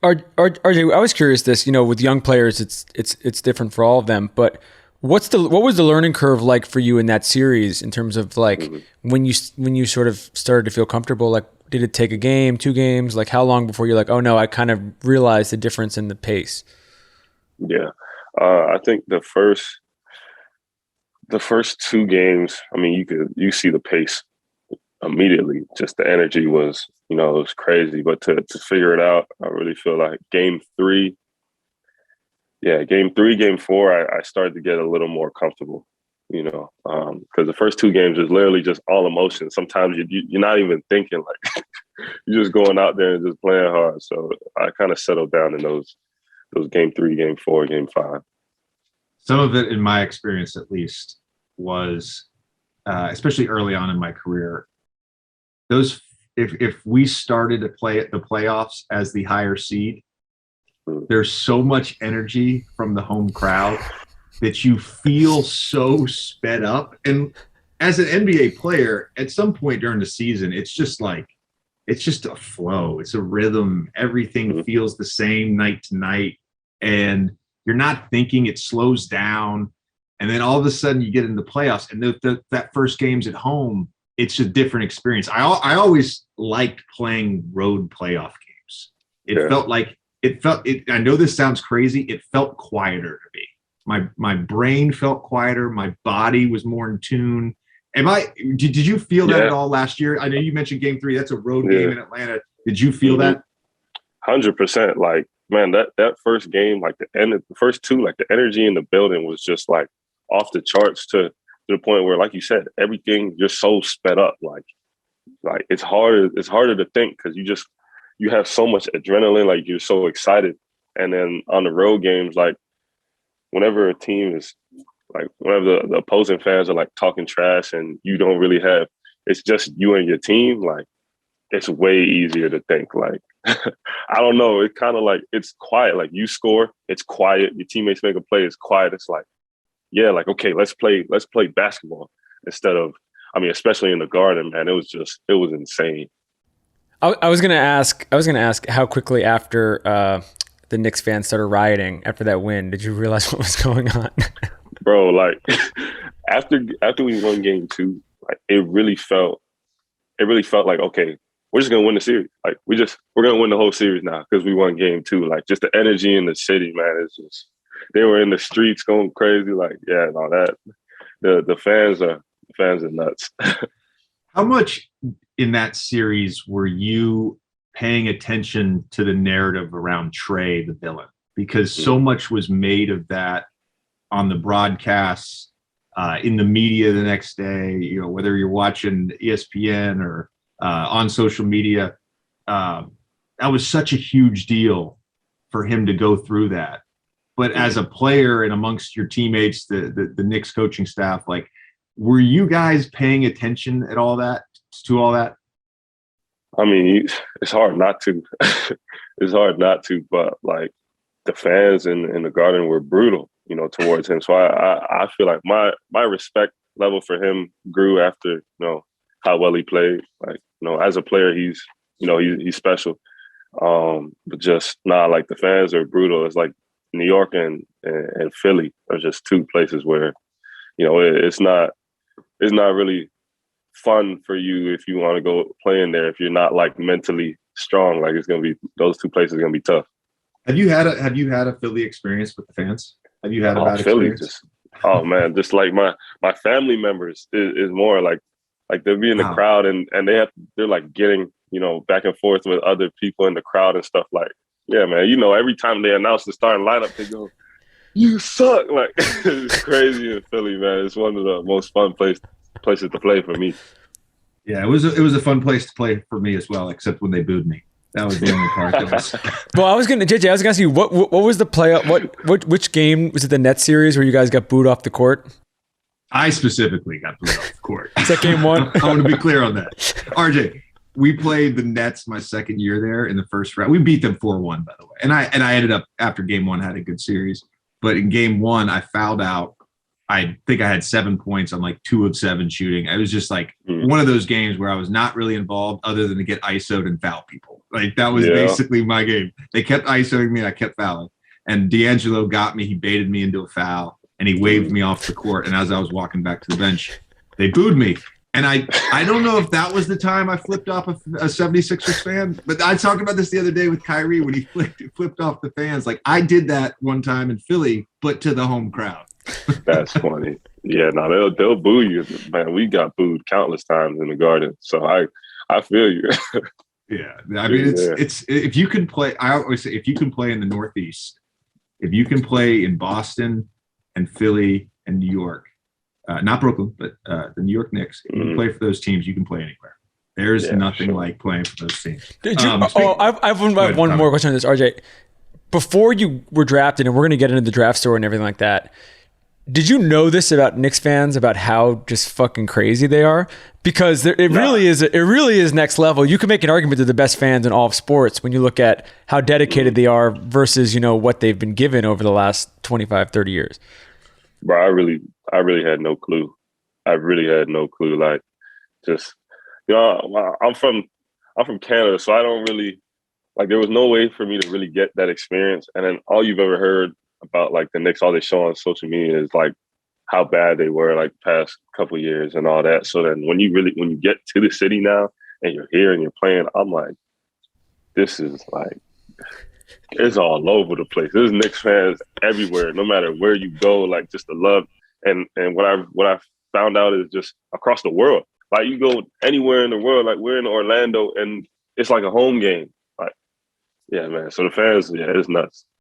RJ, I was curious this, with young players, it's different for all of them, but what was the learning curve like for you in that series in terms of like Mhm. when you sort of started to feel comfortable? Like, did it take a game, 2 games? Like, how long before you're like, oh no, I kind of realized the difference in the pace? Yeah. I think the first two games, I mean, you see the pace immediately. Just the energy was, it was crazy. But to figure it out, I really feel like game three, yeah, game three, game four, I started to get a little more comfortable. Because the first two games is literally just all emotion. Sometimes you're not even thinking, like you're just going out there and just playing hard. So I kind of settled down in those game three, game four, game five. Some of it, in my experience at least, was especially early on in my career. Those if we started to play at the playoffs as the higher seed, there's so much energy from the home crowd that you feel so sped up. And as an NBA player, at some point during the season, it's just a flow. It's a rhythm. Everything feels the same night to night. And you're not thinking, it slows down. And then all of a sudden you get into the playoffs, and that first game's at home. It's a different experience. I always liked playing road playoff games. It felt like I know this sounds crazy. It felt quieter to me. My brain felt quieter. My body was more in tune. Did you feel that at all last year? I know you mentioned game three. That's a road game in Atlanta. Did you feel that? 100%. Like, man, that first game, like the first two, like the energy in the building was just like off the charts to the point where, like you said, everything, you're so sped up. Like it's harder to think because you have so much adrenaline, like you're so excited. And then on the road games, like whenever a team is like, whenever the opposing fans are like talking trash and you don't really have, it's just you and your team, like it's way easier to think. Like, I don't know. It's kind of like, it's quiet. Like you score, it's quiet. Your teammates make a play, it's quiet. It's like, yeah, like, okay, let's play basketball instead of, I mean, especially in the Garden, man, it was insane. I was gonna ask how quickly after the Knicks fans started rioting after that win, did you realize what was going on? Bro, like after we won game two, like it really felt like, okay, we're just gonna win the series. Like we're gonna win the whole series now because we won game two. Like just the energy in the city, man, it's just, they were in the streets going crazy. Like, yeah, and all that. The fans are nuts. How much in that series were you paying attention to the narrative around Trae, the villain? Because so much was made of that on the broadcasts, in the media the next day, whether you're watching ESPN or on social media. That was such a huge deal for him to go through that. But as a player and amongst your teammates, the Knicks coaching staff, like, were you guys paying attention to all that? I mean, it's hard not to. It's hard not to, but like the fans in the Garden were brutal, towards him. So I feel like my respect level for him grew after, how well he played. Like, as a player, he's special. But just like the fans are brutal. It's like New York and Philly are just two places where, it's not really fun for you if you want to go play in there if you're not like mentally strong. Like those two places are gonna be tough. Have you had a Philly experience with the fans? Have you had a bad Philly experience? oh man, just like my family members is more like they'll be in the crowd and they're like getting, back and forth with other people in the crowd and stuff. Like, yeah, man, every time they announce the starting lineup, they go, "You suck!" Like it's crazy in Philly, man. It's one of the most fun places to play for me. Yeah, it was a fun place to play for me as well, except when they booed me. That was the only part that was. Well, I was gonna ask you what was the play? Which game was it? The Nets series where you guys got booed off the court? I specifically got booed off the court. Is that game one? I want to be clear on that. RJ, we played the Nets my second year there in the first round. We beat them 4-1, by the way. And I ended up, after game one, had a good series. But in game one, I fouled out. I think I had 7 points on like 2 of 7 shooting. It was just like one of those games where I was not really involved other than to get ISO'd and foul people. Like that was basically my game. They kept ISOing me. I kept fouling. And D'Angelo got me. He baited me into a foul and he waved me off the court. And as I was walking back to the bench, they booed me. And I don't know if that was the time I flipped off a 76ers fan, but I talked about this the other day with Kyrie when he flipped off the fans. Like I did that one time in Philly, but to the home crowd. That's funny. Yeah, no, they'll boo you, man. We got booed countless times in the Garden, so I feel you. Yeah, I mean it's if you can play. I always say if you can play in the Northeast, if you can play in Boston and Philly and New York. Not Brooklyn, but the New York Knicks. If you can play for those teams, you can play anywhere. There's nothing like playing for those teams. I have one more question on this, RJ. Before you were drafted, and we're going to get into the draft story and everything like that, did you know this about Knicks fans, about how just fucking crazy they are? Because it really is next level. You can make an argument they're the best fans in all of sports when you look at how dedicated they are versus, what they've been given over the last 25, 30 years. Bro, I really had no clue. I really had no clue. Like, just I'm from Canada, so I don't really there was no way for me to really get that experience. And then all you've ever heard about like the Knicks, all they show on social media is like how bad they were like past couple of years and all that. So then when you get to the city now and you're here and you're playing, I'm like, this is like. It's all over the place. There's Knicks fans everywhere, no matter where you go. Like just the love, and what I found out is just across the world. Like you go anywhere in the world, like we're in Orlando, and it's like a home game. Like, yeah, man. So the fans, it's nuts.